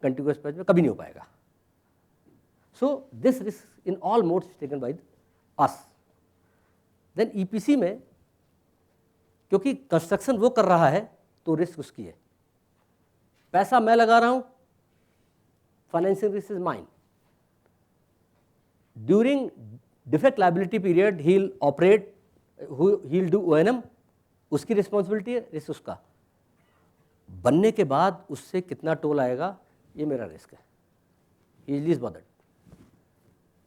Continuous patch में कभी नहीं हो पाएगा। So this risk in all modes taken by us. Then EPC में क्योंकि कंस्ट्रक्शन वो कर रहा है तो रिस्क उसकी है, पैसा मैं लगा रहा हूं, financial risk is mine. During defect liability period he will operate, he will do O&M, उसकी रिस्पॉन्सिबिलिटी है, रिस्क उसका। बनने के बाद उससे कितना टोल आएगा ये मेरा रिस्क है, is bothered.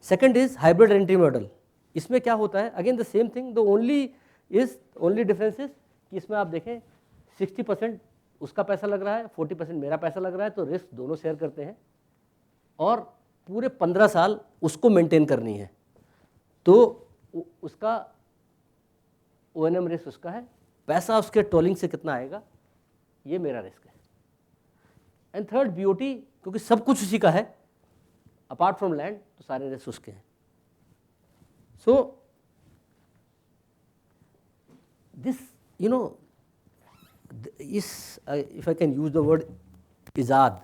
Second is hybrid annuity model. इसमें क्या होता है, again the same thing, the only difference is कि इसमें आप देखें 60% उसका पैसा लग रहा है, 40% मेरा पैसा लग रहा है, तो रिस्क दोनों शेयर करते हैं और पूरे 15 साल उसको मेंटेन करनी है, तो उसका ओएनएम रिस्क उसका है, पैसा उसके टोलिंग से कितना आएगा ये मेरा रिस्क है। एंड थर्ड बीओटी, क्योंकि सब कुछ उसी का है अपार्ट फ्रॉम लैंड, तो सारे रिस्क उसके हैं। सो दिस यू नो इस if I can use the word इजाद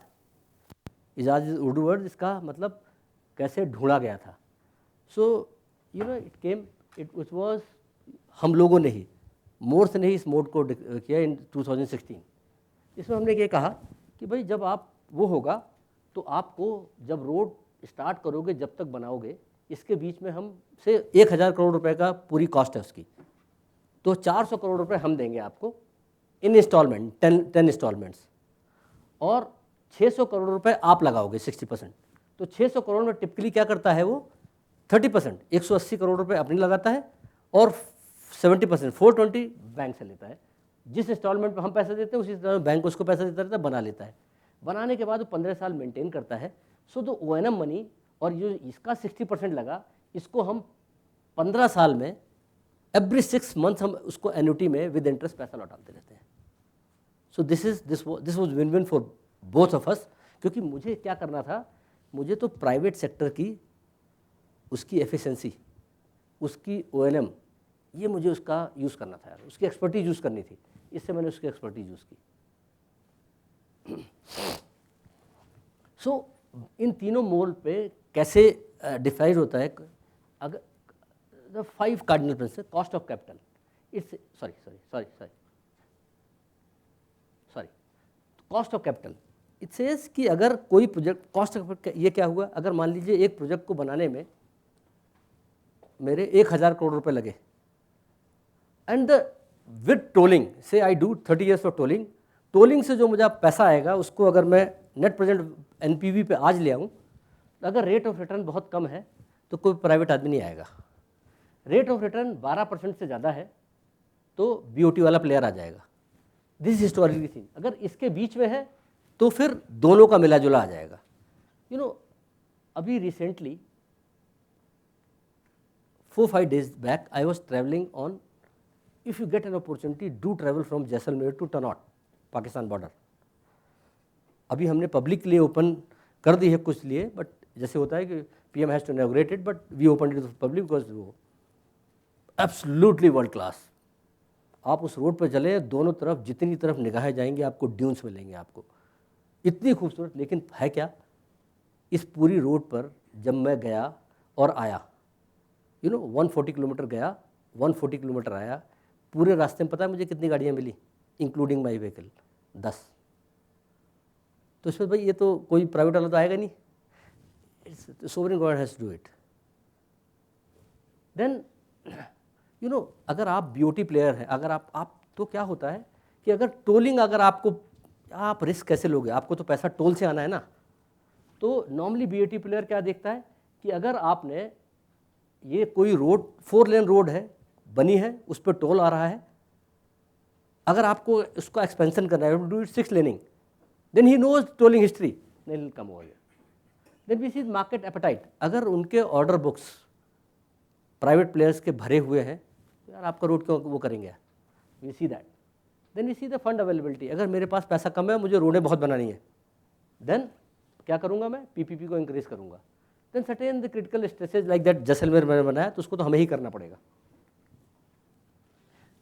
इज उर्दू वर्ड, इसका मतलब कैसे ढूंढा गया था। So you know it came, it was हम लोगों ने ही, मोर्स ने ही इस मोड को किया इन 2016। इसमें हमने ये कहा कि भाई जब आप वो होगा तो आपको जब रोड स्टार्ट करोगे जब तक बनाओगे इसके बीच में हम से 1000 करोड़ रुपए का पूरी कॉस्ट है उसकी, तो 400 करोड़ रुपए हम देंगे आपको इन इंस्टॉलमेंट, 10 इंस्टॉलमेंट्स, और 600 करोड़ रुपए आप लगाओगे 60%। तो 600 करोड़ में टिपिकली क्या करता है वो 30%, 180 करोड़ रुपए अपनी लगाता है और 70% 420 बैंक से लेता है। जिस इंस्टॉलमेंट पे हम पैसा देते हैं उसी तरह बैंक उसको पैसा देता रहता है, बना लेता है। बनाने के बाद वो 15 साल मेंटेन करता है। सो तो ओएनएम मनी और जो इसका 60% लगा, इसको हम 15 साल में एवरी 6 मंथ हम उसको एन्युटी में विद इंटरेस्ट पैसा लौटाते रहते हैं। So this was win win for both of us, क्योंकि मुझे क्या करना था, मुझे तो प्राइवेट सेक्टर की उसकी एफिशिएंसी, उसकी ओएनएम, ये मुझे उसका यूज़ करना था यार, उसकी एक्सपर्टीज यूज़ करनी थी, इससे मैंने उसकी एक्सपर्टीज यूज़ की। सो इन तीनों मोड पे कैसे डिफाइड होता है, अगर the 5 cardinal principle, cost of capital, it's sorry cost of capital, it says कि अगर कोई प्रोजेक्ट, कॉस्ट ऑफ, ये क्या हुआ, अगर मान लीजिए एक प्रोजेक्ट को बनाने में मेरे 1000 करोड़ रुपए लगे एंड विद टोलिंग, से I do 30 years of tolling, tolling से जो मुझे पैसा आएगा उसको अगर मैं नेट प्रेजेंट एनपीवी पे आज ले आऊँ, तो अगर रेट ऑफ रिटर्न बहुत कम है तो कोई प्राइवेट आदमी नहीं आएगा। रेट ऑफ रिटर्न 12% से ज़्यादा है तो बीओटी वाला प्लेयर आ जाएगा। दिस हिस्टोरिकली थिंग, अगर इसके बीच में है तो फिर दोनों का मिला जुला आ जाएगा। यू नो अभी recently 4-5 days back I was travelling on, if you get an opportunity do travel from Jaisalmer to Tanot, Pakistan border. अभी हमने पब्लिक के लिए ओपन कर दी है कुछ लिए, बट जैसे होता है कि PM has to inaugurate it, but we open it to public because वो एब्सोल्युटली वर्ल्ड क्लास। आप उस रोड पर चले, दोनों तरफ जितनी तरफ निगाहें जाएंगी आपको ड्यून्स मिलेंगे, आपको इतनी खूबसूरत। लेकिन है क्या, इस पूरी रोड पर जब मैं गया और आया, 140 किलोमीटर गया, 140 किलोमीटर आया, पूरे रास्ते में पता है मुझे कितनी गाड़ियाँ मिली इंक्लूडिंग माई व्हीकल, 10। तो इसमें भाई ये तो कोई प्राइवेट वाला तो आएगा नहीं, sovereign government has to do it. Then अगर आप बीओटी प्लेयर हैं, अगर आप तो क्या होता है कि अगर टोलिंग, अगर आपको, आप रिस्क कैसे लोगे, आपको तो पैसा टोल से आना है ना। तो नॉर्मली बीओटी प्लेयर क्या देखता है कि अगर आपने ये कोई रोड 4 लेन रोड है बनी है, उस पर टोल आ रहा है, अगर आपको उसका एक्सपेंशन करना है, do it 6 laning, then he knows tolling history, then come over here. Then we see market appetite, अगर उनके ऑर्डर बुक्स प्राइवेट प्लेयर्स के भरे हुए हैं तो यार आपका रोड क्यों वो करेंगे, we see that. Then we see the fund availability, अगर मेरे पास पैसा कम है, मुझे रोडें बहुत बनानी है, देन क्या करूँगा मैं, पीपीपी को इंक्रीज करूँगा। Then certain the critical stresses like that Jaisalmer मैंने बनाया, तो उसको तो हमें ही करना पड़ेगा।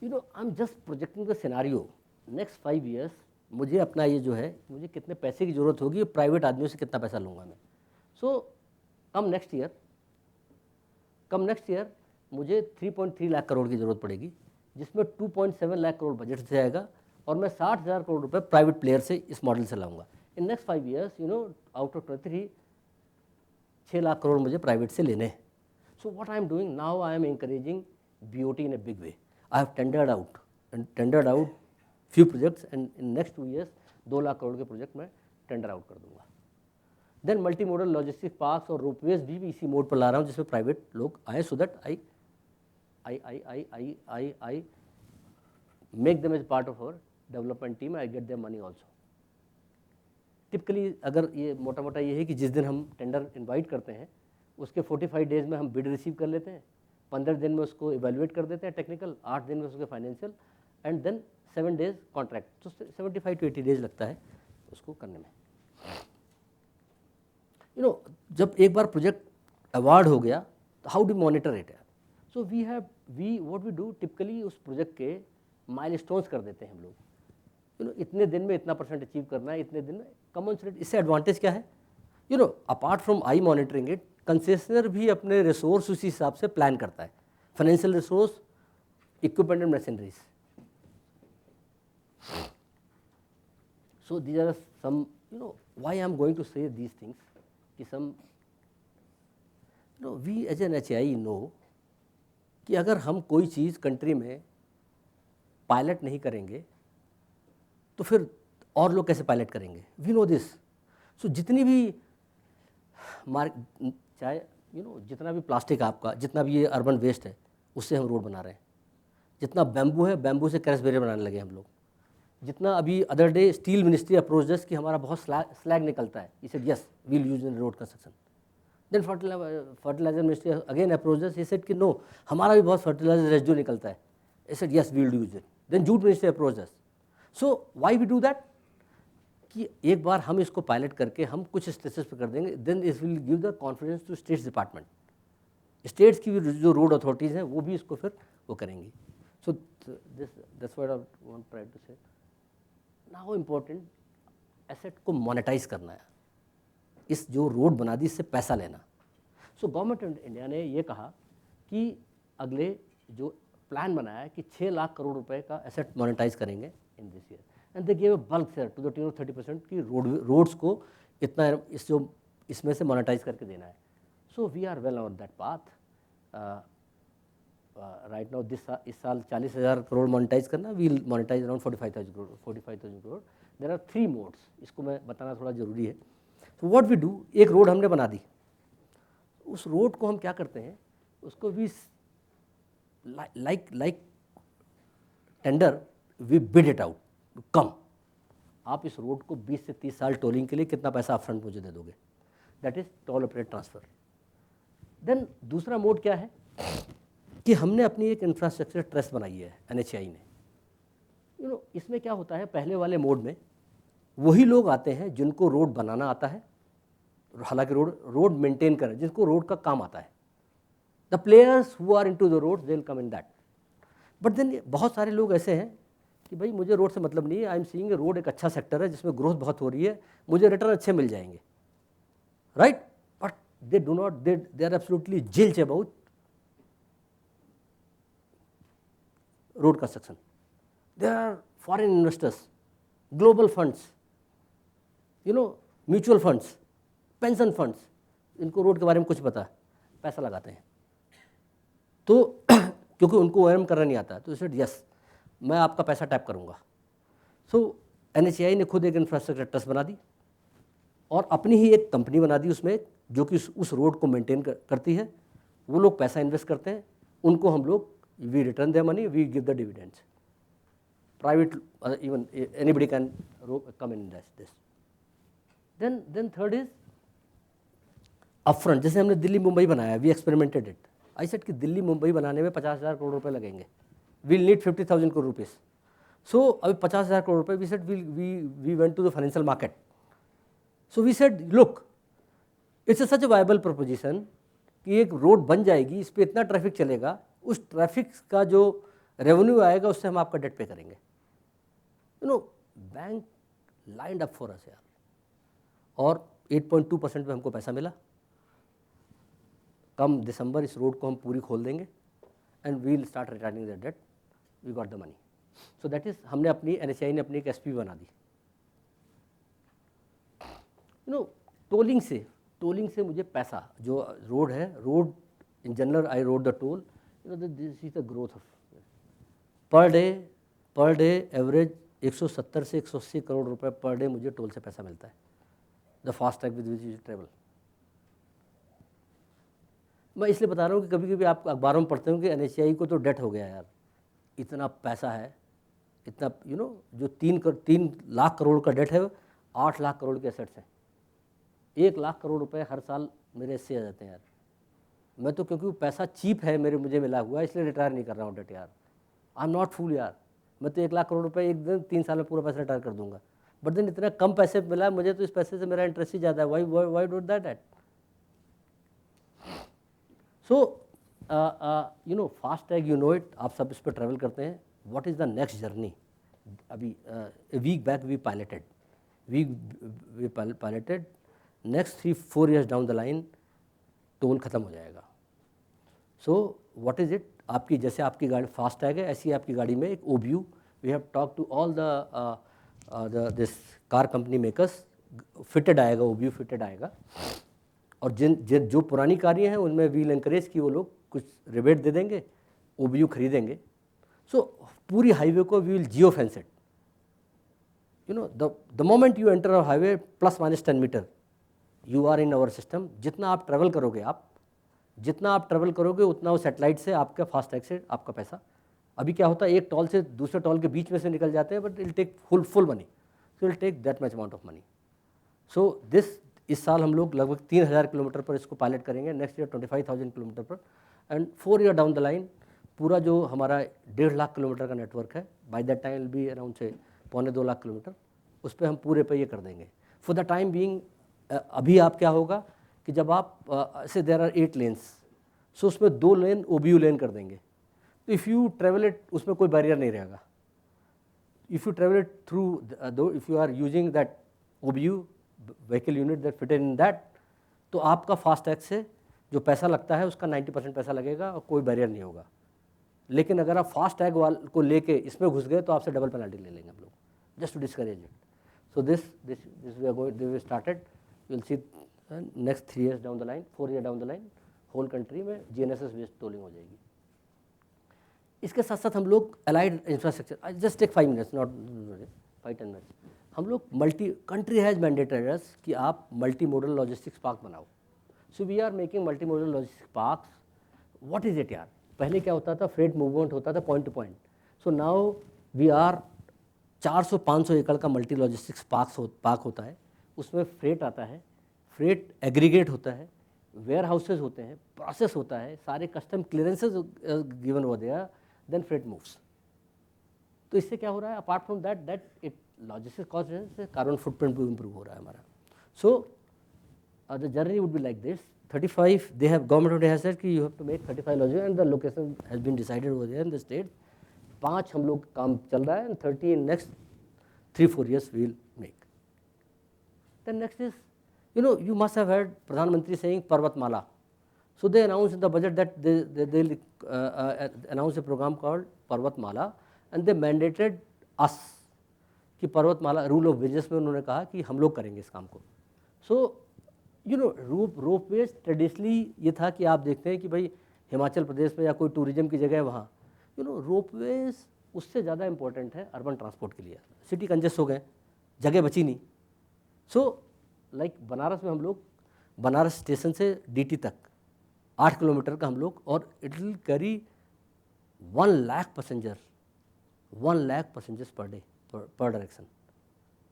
I am just projecting the scenario, next 5 years मुझे अपना ये जो है, मुझे कितने पैसे की ज़रूरत होगी, प्राइवेट आदमियों से कितना पैसा लूँगा मैं। सो कम नेक्स्ट ईयर मुझे 3.3 लाख करोड़ की ज़रूरत पड़ेगी, जिसमें 2.7 लाख करोड़ बजट से आएगा और मैं 60,000 करोड़ रुपए प्राइवेट प्लेयर से इस मॉडल से लाऊंगा। In next 5 years out of 23 6 lakh crore मुझे प्राइवेट से लेने हैं। So what I am doing now, I am encouraging BOT in a big way. I have tendered out few projects and in next 2 years 2 lakh crore के project मैं tender out कर दूंगा। Then multi modal logistic parks और ropeways भी इसी mode पर ला रहा हूँ जिसमें प्राइवेट लोग आए, so that I make them as part of our development team, I get them money also. Typically अगर ये मोटा मोटा ये है कि जिस दिन हम टेंडर इन्वाइट करते हैं उसके 45 डेज में हम बिड रिसीव कर लेते हैं, 15 दिन में उसको इवेल्युएट कर देते हैं टेक्निकल, 8 दिन में उसके financial, and then 7 days contract. तो 75 to 80 डेज लगता है उसको करने में। जब एक बार प्रोजेक्ट अवार्ड हो गया तो how do monitor it? So what we do typically उस प्रोजेक्ट के माइलस्टोन्स कर देते हैं हम लोग। इतने दिन में इतना % अचीव करना है, इतने दिन में कमेंसरेट। इससे एडवांटेज क्या है? Apart from I monitoring it, concessionaire भी अपने रिसोर्स उसी हिसाब से प्लान करता है, financial resource, equipment and machineries. So these are some why I am going to say these things कि some we as an HAI know कि अगर हम कोई चीज़ कंट्री में पायलट नहीं करेंगे तो फिर और लोग कैसे पायलट करेंगे? We know this. सो जितनी भी चाहे जितना भी प्लास्टिक आपका, जितना भी ये अर्बन वेस्ट है उससे हम रोड बना रहे हैं, जितना बैम्बू है बैम्बू से क्रैश बैरियर बनाने लगे हम लोग, जितना अभी other day steel ministry approach कि हमारा बहुत स्लैग निकलता है, इसे yes we'll use in road construction. Then fertiliser ministry again approach he said कि नो हमारा भी बहुत फर्टिलाइजर रेजिड्यू निकलता है, he said yes we'll use it. Then jute ministry approach us. So why we do that कि एक बार हम इसको पायलट करके हम कुछ स्टेट्स पे कर देंगे, then it will give the confidence to states department. States की जो रोड अथॉरिटीज़ हैं वो भी इसको फिर वो करेंगी। So that's what I want try to say. Now important asset को मोनेटाइज करना है, इस जो रोड बना दी इससे पैसा लेना। सो गवर्नमेंट ऑफ इंडिया ने ये कहा कि अगले जो प्लान बनाया है कि 6 लाख करोड़ रुपए का एसेट मोनेटाइज करेंगे in this year, and they give a bulk share to the tune of 30% की रोड्स को इतना इसमें से मोनेटाइज करके देना है। So we are well on that path. Right now इस साल 40,000 करोड़ मोनेटाइज करना, we'll monetise around 45,000 crore. There are 3 modes, इसको मैं बताना थोड़ा ज़रूरी है। तो व्हाट वी डू, एक रोड हमने बना दी, उस रोड को हम क्या करते हैं, उसको we like tender we bid it out कम। आप इस रोड को 20 से 30 साल टोलिंग के लिए कितना पैसा अपफ्रंट मुझे दे दोगे, that is toll operate transfer. Then दूसरा मोड क्या है कि हमने अपनी एक इंफ्रास्ट्रक्चर ट्रस्ट बनाई है NHAI ने। इसमें क्या होता है, पहले वाले मोड में वही लोग आते हैं जिनको रोड बनाना आता है, हालांकि रोड मेंटेन करें, जिनको रोड का काम आता है। The players who are into the road they will come in that. But then बहुत सारे लोग ऐसे हैं कि भाई मुझे रोड से मतलब नहीं है, आई एम सीइंग रोड एक अच्छा सेक्टर है जिसमें ग्रोथ बहुत हो रही है, मुझे रिटर्न अच्छे मिल जाएंगे, right? But they do not, they are absolutely zilch about road construction. There are foreign investors, global funds, mutual funds, pension funds, इनको रोड के बारे में कुछ पता है, पैसा लगाते हैं। तो क्योंकि उनको ORM करना नहीं आता, तो इसे यस मैं आपका पैसा टैप करूँगा। सो NHAI ने खुद एक इंफ्रास्ट्रक्चर ट्रस्ट बना दी और अपनी ही एक कंपनी बना दी उसमें, जो कि उस रोड को मेंटेन करती है। वो लोग पैसा इन्वेस्ट करते हैं, उनको हम लोग we return their money, we give the dividends. Private even anybody can come in this. Then third is upfront. जैसे हमने दिल्ली मुंबई बनाया, we experimented it. I said कि दिल्ली मुंबई बनाने में 50,000 करोड़ रुपए लगेंगे, वील नीड 50,000 करोड़ रुपीज़। सो अभी 50,000 करोड़ रुपए, we said we went to the financial market. So we said look it's such a viable proposition कि एक रोड बन जाएगी, इस पर इतना ट्रैफिक चलेगा, उस ट्रैफिक का जो रेवेन्यू आएगा उससे हम आपका डेट पे करेंगे। Bank lined up for us यार, और 8.2% में हमको पैसा मिला। कम दिसंबर इस रोड को हम पूरी खोल देंगे and we will start returning the debt, we got the money. So that is, हमने अपनी NHAI ने अपनी एक SP बना दी। टोलिंग से मुझे पैसा, जो रोड है, road in general I road the toll, this is the growth of per day average 170 से 180 करोड़ रुपए पर डे मुझे टोल से पैसा मिलता है, the fast track with which you travel. मैं इसलिए बता रहा हूँ कि कभी कभी आप अखबारों में पढ़ते हो कि NHAI को तो डेट हो गया यार, इतना पैसा है, इतना जो 3 लाख करोड़ का डेट है, 8 लाख करोड़ के एसेट्स हैं, 1 लाख करोड़ रुपए हर साल मेरे इससे आ जाते हैं यार। मैं तो क्योंकि वो पैसा चीप है मुझे मिला हुआ, इसलिए रिटायर नहीं कर रहा हूँ डेट यार। आई एम नॉट फूल यार, मैं तो 1 लाख करोड़ रुपए एक दिन 3 साल में पूरा पैसा रिटायर कर दूंगा, बट देन इतना कम पैसे मिला मुझे, तो इस पैसे से मेरा इंटरेस्ट ही ज़्यादा है। Why don't that at. So FASTag, it, आप सब इस पर ट्रैवल करते हैं। What is the next journey? अभी week back we piloted next 3-4 years down the line toll ख़त्म हो जाएगा। So what is it? आपकी जैसे आपकी गाड़ी फास्ट टैग है, ऐसी आपकी गाड़ी में एक OBU, we have talk to all this car company makers, fitted आएगा, OBU फिटेड आएगा। और जो पुरानी कारें हैं उनमें वील एनकरेज की वो लोग कुछ रिबेट दे देंगे, OBU खरीदेंगे। सो पूरी हाईवे को we will geo fence it. The moment you enter a highway +-10 metre you are in our system. जितना आप ट्रैवल करोगे उतना वो सेटेलाइट से आपका फास्ट टैग से आपका पैसा। अभी क्या होता है, एक टॉल से दूसरे टॉल के बीच में से निकल जाते हैं, but it take full money, so it take that much amount of money. So इस साल हम लोग लगभग 3000 किलोमीटर पर इसको पायलट करेंगे, नेक्स्ट ईयर 25,000 किलोमीटर पर, and 4 year down the line पूरा जो हमारा 1.5 लाख किलोमीटर का नेटवर्क है, by that time will be around से 1.25-2 लाख किलोमीटर, उस पर हम पूरे पे ये कर देंगे। फॉर द टाइम बीइंग अभी आप क्या होगा कि जब आप से देयर आर 8 लेन्स, सो उसमें 2 लेन OBU लेन कर देंगे। तो इफ़ यू ट्रेवल इट, उसमें कोई बैरियर नहीं रहेगा। If you travel it through if you are using that OBU vehicle unit that fitted in that, तो आपका फास्ट टैग से जो पैसा लगता है उसका 90% पैसा लगेगा और कोई बैरियर नहीं होगा। लेकिन अगर आप फास्ट टैग को लेके इसमें घुस गए तो आपसे डबल पेनल्टी ले लेंगे हम लोग, just to discourage it. So this we are going, we started, you will see next 3 years down the line, 4 year down the line whole country में GNSS बेस्ड टोलिंग हो जाएगी। इसके साथ साथ हम लोग allied infrastructure, just take 5 minutes, not 5-10 minutes, हम लोग कंट्री हैज़ मैंडेटेड अस कि आप मल्टी मॉडल लॉजिस्टिक्स पार्क बनाओ। So we are making multi modal logistics parks. What is it यार? पहले क्या होता था, फ्रेट मूवमेंट होता था point to point. So now we are 400-500 एकड़ का मल्टी लॉजिस्टिक्स पार्क होता है, उसमें फ्रेट आता है, फ्रेट एग्रीगेट होता है, वेयर हाउसेज होते हैं, प्रोसेस होता है, सारे कस्टम क्लियरेंसेज गिवन हो देयर, देन फ्रेट मूव्स। तो इससे क्या हो रहा है, apart from that it logistics cost से कार्बन फुटप्रिंट भी इम्प्रूव हो रहा है हमारा। So the journey would be like this. 35 they have, government of India has said कि you have to make 35 logistics and the location has been decided over there in the state। 5 हम लोग काम चल रहा है, and 30 in next 3-4 years we will make। Then next is, you must have heard Pradhan Mantri saying Parvatmala। So they announced in the budget that they announced a program called Parvatmala and they mandated us कि पर्वतमाला rule of business में उन्होंने कहा कि हम लोग करेंगे इस काम को। सो रोपवेज ट्रेडिशनली ये था कि आप देखते हैं कि भाई हिमाचल प्रदेश में या कोई टूरिज्म की जगह है वहाँ, रोपवेज उससे ज़्यादा इम्पोर्टेंट है अर्बन ट्रांसपोर्ट के लिए। सिटी कंजेस्ट हो गए, जगह बची नहीं। सो लाइक बनारस में हम लोग बनारस स्टेशन से DT तक 8 किलोमीटर का हम लोग, और it will carry 1 lakh passengers per day पर डायरेक्शन।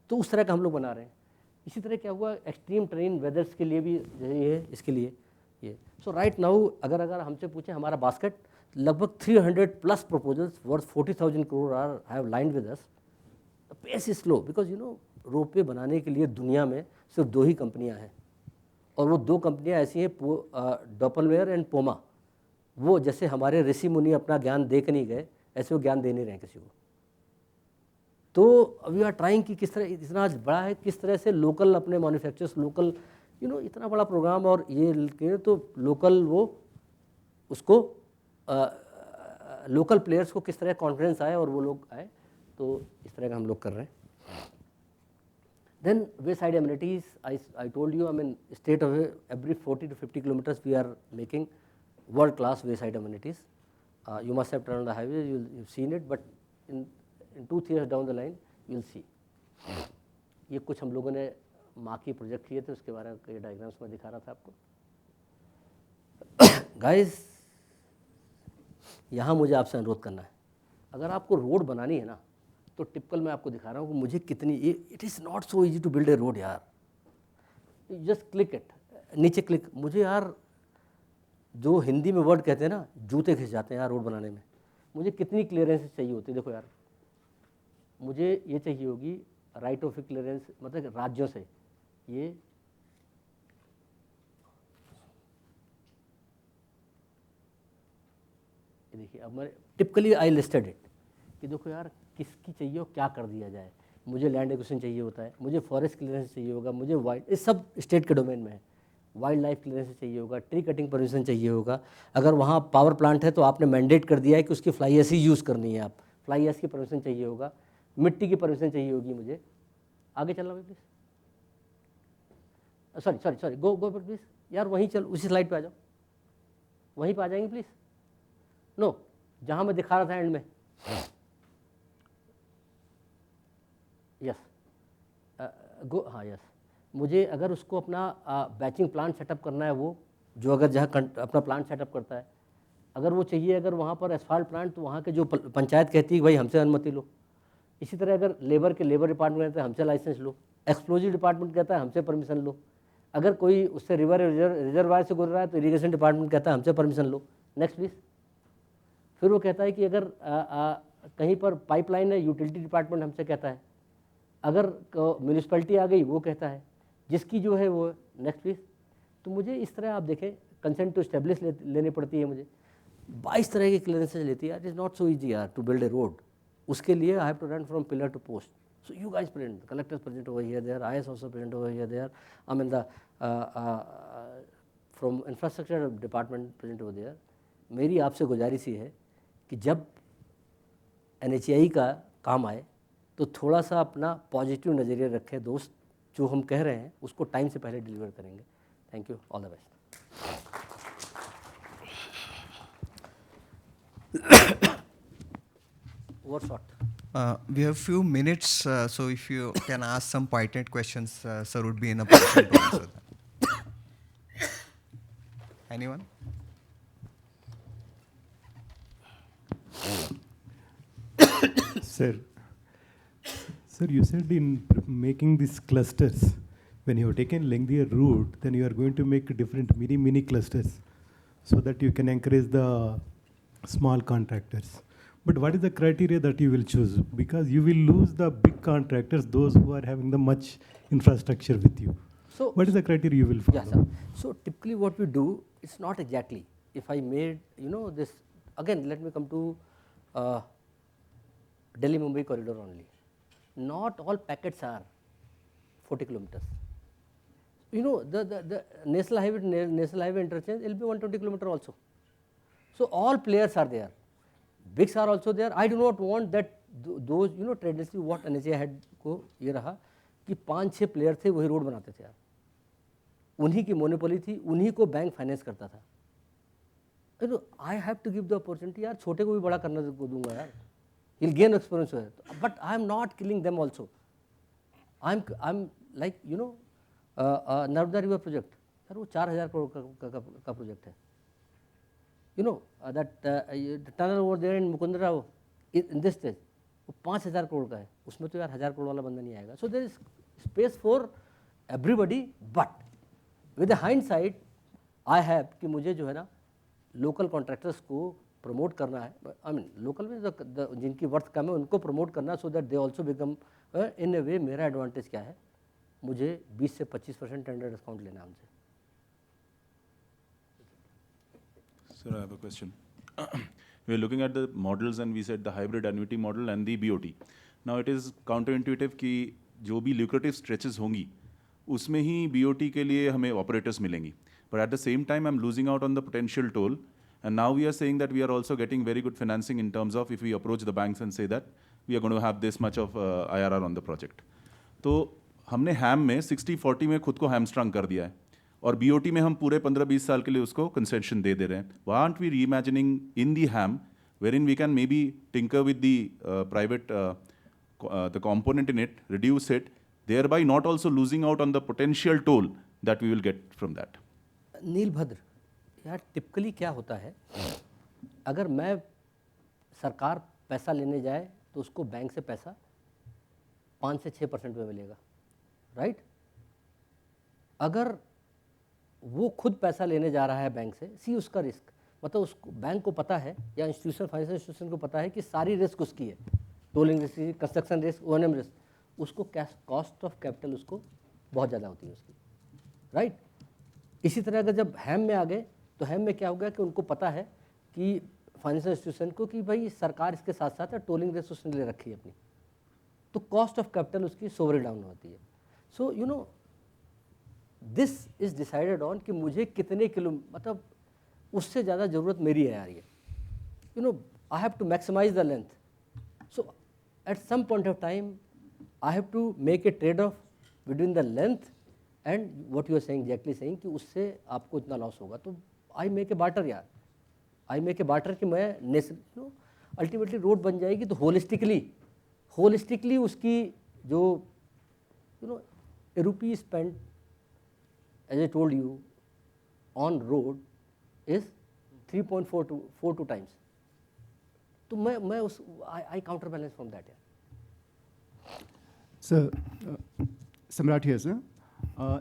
तो उस तरह का हम लोग बना रहे हैं। इसी तरह क्या हुआ, एक्सट्रीम ट्रेन वेदर्स के लिए भी ये है, इसके लिए ये। सो राइट नाउ अगर हमसे पूछें, हमारा बास्केट लगभग 300+ proposals worth 40,000 crore are have lined with us. The pace is slow because ropeway बनाने के लिए दुनिया में सिर्फ 2 ही कंपनियां हैं, और वो 2 कंपनियां ऐसी हैं, डॉपलमेयर एंड पोमा। वो जैसे हमारे ऋषि मुनि अपना ज्ञान दे के नहीं गए, ऐसे वो ज्ञान दे नहीं रहे किसी को। तो वी आर ट्राइंग कि किस तरह, इतना आज बड़ा है, किस तरह से लोकल अपने मैन्युफैक्चरर्स, लोकल इतना बड़ा प्रोग्राम, और ये तो लोकल वो उसको लोकल प्लेयर्स को किस तरह कॉन्फिडेंस आए और वो लोग आए, तो इस तरह का हम लोग कर रहे हैं. Then wayside amenities, I told you, I mean, state of every 40 to 50 kilometers we are making world class wayside amenities. You must have turned on the highway, you've seen it, but in 2-3 years down the line you'll see. ये कुछ हम लोगों ने माकी project किए थे, उसके बारे में कई डायग्राम्स में दिखा रहा था आपको. गाइस, यहाँ मुझे आपसे अनुरोध करना है, अगर आपको रोड बनानी है ना, तो टिपिकल मैं आपको दिखा रहा हूँ कि मुझे कितनी, it is not so easy to build a road यार. जस्ट क्लिक इट, नीचे क्लिक. मुझे यार जो हिंदी में वर्ड कहते हैं ना, जूते खिंच जाते हैं यार रोड बनाने में. मुझे कितनी क्लियरेंस चाहिए होती है. देखो यार, मुझे ये चाहिए होगी राइट ऑफ क्लियरेंस, मतलब राज्यों से. ये देखिए, अब मैं टिपिकली आई लिस्टेड इट कि देखो यार किसकी चाहिए और क्या कर दिया जाए. मुझे लैंड एक्विजिशन चाहिए होता है, मुझे फॉरेस्ट क्लियरेंस चाहिए होगा, मुझे वाइल्ड, ये सब स्टेट के डोमेन में है. वाइल्ड लाइफ क्लियरेंस चाहिए होगा, ट्री कटिंग परमिशन चाहिए होगा. अगर वहाँ पावर प्लांट है तो आपने मैंडेट कर दिया है कि उसकी फ्लाई ऐश ही यूज़ करनी है, आप फ्लाई ऐश की परमिशन चाहिए होगा, मिट्टी की परमिशन चाहिए होगी. मुझे आगे चलना भाई प्लीज़. सॉरी गो प्लीज़ यार, वहीं चल, उसी स्लाइड पे आ जाओ, वहीं पे आ जाएंगे प्लीज़. नो, जहाँ मैं दिखा रहा था एंड में. यस, गो, हाँ यस. मुझे अगर उसको अपना बैचिंग प्लांट सेटअप करना है, वो जो अगर जहाँ अपना प्लांट सेटअप करता है, अगर वो चाहिए, अगर वहाँ पर एसफाल्ट प्लांट, तो वहाँ के जो पंचायत कहती है भाई हमसे अनुमति लो. इसी तरह अगर लेबर डिपार्टमेंट कहता है हमसे लाइसेंस लो, एक्सप्लोजिव डिपार्टमेंट कहता है हमसे परमिशन लो. अगर कोई उससे रिवर रिजर्वायर से गुजर रहा है तो इरीगेशन डिपार्टमेंट कहता है हमसे परमिशन लो. Next please. फिर वो कहता है कि अगर कहीं पर पाइपलाइन है, यूटिलिटी डिपार्टमेंट हमसे कहता है. अगर म्यूनिसपैलिटी आ गई, वो कहता है, जिसकी जो है वो. Next please. तो मुझे इस तरह आप देखें, कंसेंट टू एस्टेब्लिश लेनी पड़ती है मुझे. 22 तरह की क्लियरेंसेज लेती है. It is not so easy यार टू बिल्ड ए रोड. उसके लिए I have to run from pillar to post. So you guys present, the collectors present over here, there, IS also present over here, there. I mean the from infrastructure department present over there. मेरी आपसे गुजारिश ये है कि जब NHAI का काम आए तो थोड़ा सा अपना पॉजिटिव नज़रिया रखें दोस्त. जो हम कह रहे हैं उसको टाइम से पहले डिलीवर करेंगे. Thank you, all the best. Overshot. We have few minutes, so if you can ask some pointed questions, sir would be in a position to answer that. Anyone? Sir, you said in making these clusters, when you have taken lengthier route, then you are going to make different mini clusters so that you can encourage the small contractors. But what is the criteria that you will choose? Because you will lose the big contractors, those who are having the much infrastructure with you. So what is the criteria you will follow? Yes, sir. So typically what we do, it's not exactly. If I made, this, again, let me come to Delhi-Mumbai corridor only. Not all packets are 40 kilometers. The national highway interchange will be 120 kilometer also. So all players are there. Bigs are also there. I do not want that those traditionally what NHAI had को ये रहा कि 5-6 player थे वही road बनाते थे यार. उन्हीं की मोनोपोली थी, उन्हीं को बैंक फाइनेंस करता था. I have to give the opportunity यार, छोटे को भी बड़ा करना दूंगा यार. He'll gain experience with it. But I am not killing them also. I'm like Narmada River project. Sir वो 4,000 करोड़ का प्रोजेक्ट है. That tunnel over there in Mukundra in this stage वो 5,000 करोड़ का है. उसमें तो यार 1,000 करोड़ वाला बंदा नहीं आएगा. So there is space for everybody, but with the hindsight I have कि मुझे जो है ना लोकल कॉन्ट्रैक्टर्स को प्रमोट करना है. आई मीन लोकल में जिनकी वर्थ कम है उनको प्रमोट करना, so that they also become in a way. मेरा एडवांटेज क्या है, मुझे 20 से 25% टेंडर डिस्काउंट लेना है उनसे. Sir, I have a question. We are looking at the models and we said the hybrid annuity model and the BOT. Now it is counter intuitive कि जो भी ल्यूक्रेटिव स्ट्रेचेस होंगी उसमें ही BOT के लिए हमें ऑपरेटर्स मिलेंगी, but at the same time I am losing out on the potential toll, and now we are saying that we are also getting very good financing in terms of if we approach the banks and say that we are going to have this much of IRR on the project. तो हमने हैम में 60-40 में खुद को हैमस्ट्रंग कर दिया है, और BOT में हम पूरे 15-20 साल के लिए उसको कंसेशन दे रहे हैं. Why aren't we reimagining in the ham wherein we can maybe tinker with the private the component in it, reduce it, thereby not also losing out on the potential toll that we will get from that. नीलभद्र, यार typically क्या होता है, अगर मैं सरकार पैसा लेने जाए तो उसको बैंक से पैसा 5 से 6% में मिलेगा, राइट? अगर वो खुद पैसा लेने जा रहा है बैंक से, सी उसका रिस्क, मतलब उसको बैंक को पता है या इंस्टीट्यूशन फाइनेंशियल इंस्टीट्यूशन को पता है कि सारी रिस्क उसकी है, tolling risk, construction risk, O&M risk, उसको कॉस्ट ऑफ कैपिटल उसको बहुत ज़्यादा होती है उसकी, राइट? इसी तरह अगर जब हैम में आ गए तो हैम में क्या होगा कि उनको पता है कि फाइनेंशियल इंस्टीट्यूशन को कि भाई सरकार इसके साथ साथ टोलिंग रिस्क उसने ले रखी है अपनी, तो कॉस्ट ऑफ कैपिटल उसकी सोवरे डाउन होती है. So you know this is decided on कि मुझे कितने किलो, मतलब उससे ज़्यादा ज़रूरत मेरी है यार ये, you know I have to maximise the length. So at some point of time I have to make a trade off between the length and what you are saying, exactly saying कि उससे आपको इतना loss होगा, तो I make a barter यार, I make a barter कि मैं ultimately road बन जाएगी तो होलिस्टिकली उसकी जो रुपी spend as I told you on road is 3.42 times. तो मैं उस I counter balance from that. Sir, सम्राट हियर सर.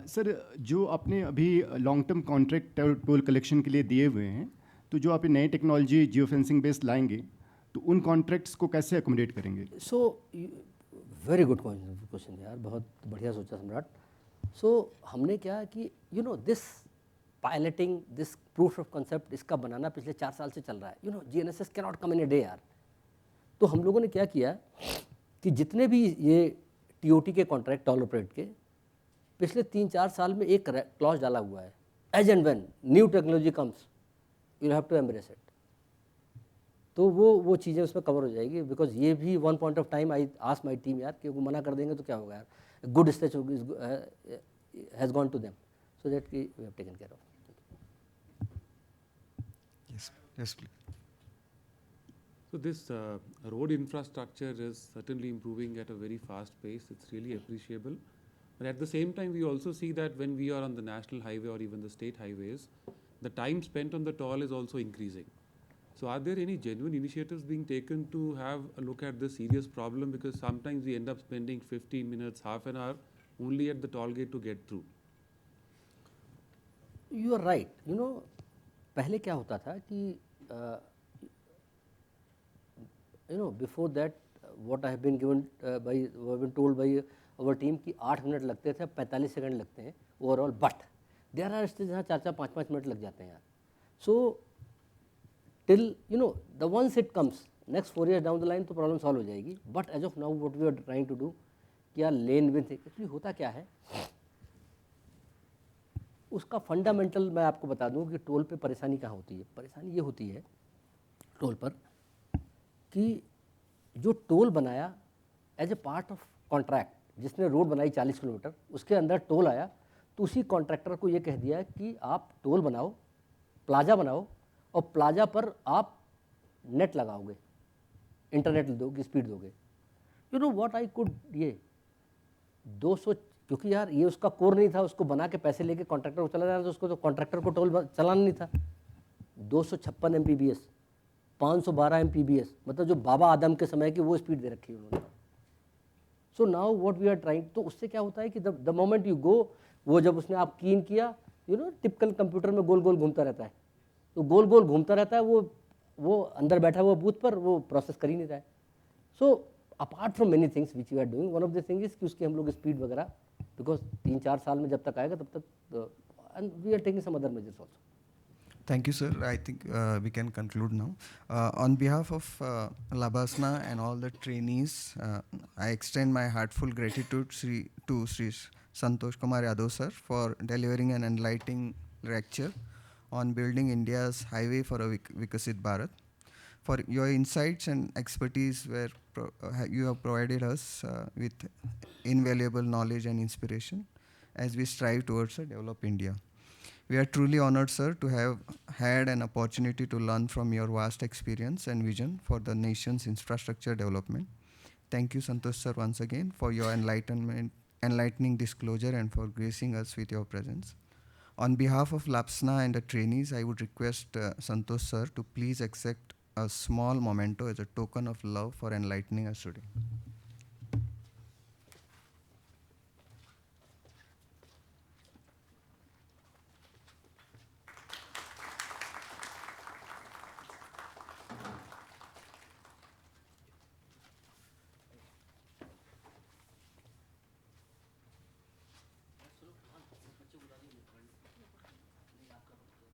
सर, जो आपने अभी long term contract toll collection के लिए दिए हुए हैं, तो जो आप नई टेक्नोलॉजी जियो फेंसिंग बेस्ड लाएंगे तो उन कॉन्ट्रैक्ट्स को कैसे अकोमोडेट करेंगे? सो वेरी गुड क्वेश्चन यार, बहुत बढ़िया सोचा सम्राट. सो हमने क्या कि this piloting, this proof of concept, इसका बनाना पिछले 4 साल से चल रहा है. GNSS can not come in a day यार. तो हम लोगों ने क्या किया कि जितने भी ये TOT के कॉन्ट्रैक्ट टोल ऑपरेट के पिछले 3-4 साल में एक क्लॉज डाला हुआ है, as and when new technology comes you have to embrace it. तो वो चीज़ें उसमें कवर हो जाएगी, बिकॉज ये भी one point of time I ask my team यार कि वो मना कर देंगे तो क्या होगा यार. Good stretch has gone to them, so that we have taken care of. Yes, yes, please. So this road infrastructure is certainly improving at a very fast pace. It's really appreciable. But at the same time, we also see that when we are on the national highway or even the state highways, the time spent on the toll is also increasing. So are there any genuine initiatives being taken to have a look at this serious problem? Because sometimes we end up spending 15 minutes, half an hour only at the toll gate to get through. You are right. पहले क्या होता था कि before that what I have been told by our team कि 8 minute लगते थे, 45 second लगते हैं overall, but there are stage जहाँ 4-5 मिनट लग जाते हैं यार. So till the once it comes next 4 years down the line तो प्रॉब्लम सॉल्व हो जाएगी. But as of now what we are trying to do कि यार लेन विड्थ एक्चुअली होता क्या है, उसका फंडामेंटल मैं आपको बता दूं कि टोल पे परेशानी कहाँ होती है. परेशानी ये होती है टोल पर कि जो टोल बनाया as a part of contract, जिसने रोड बनाई 40 किलोमीटर, उसके अंदर टोल आया तो उसी कॉन्ट्रैक्टर को ये कह दिया कि आप टोल बनाओ, प्लाजा बनाओ, और प्लाजा पर आप नेट लगाओगे, इंटरनेट दोगे, स्पीड दोगे. व्हाट आई कुड ये 200, क्योंकि यार ये उसका कोर नहीं था, उसको बना के पैसे लेके कॉन्ट्रैक्टर को चला जाना, तो उसको तो कॉन्ट्रैक्टर को टोल चलाना नहीं था. 256 Mbps, 512 Mbps, मतलब जो बाबा आदम के समय की वो स्पीड दे रखी है उन्होंने. So now what we are trying, तो उससे क्या होता है कि द मोमेंट यू गो, वो जब उसने आप कीन किया, टिपिकल कंप्यूटर में गोल गोल घूमता रहता है, तो गोल गोल घूमता रहता है, वो अंदर बैठा हुआ बूथ पर वो प्रोसेस कर ही नहीं रहा है. So apart from many things which you are doing, one of the thing is कि उसके हम लोग स्पीड वगैरह, बिकॉज 3-4 साल में जब तक आएगा तब तक, and we are taking some other measures also. Thank you, sir. I think we can conclude now. On behalf of Labasna and all the trainees, I extend my heartful gratitude to Sri Santosh Kumar Yadav, sir, for delivering an enlightening lecture on building India's highway for a Vikasit Bharat. For your insights and expertise, you have provided us with invaluable knowledge and inspiration as we strive towards a developed India. We are truly honored, sir, to have had an opportunity to learn from your vast experience and vision for the nation's infrastructure development. Thank you, Santosh, sir, once again for your enlightening disclosure and for gracing us with your presence. On behalf of LAPSNA and the trainees, I would request Santosh, sir, to please accept a small memento as a token of love for enlightening us today.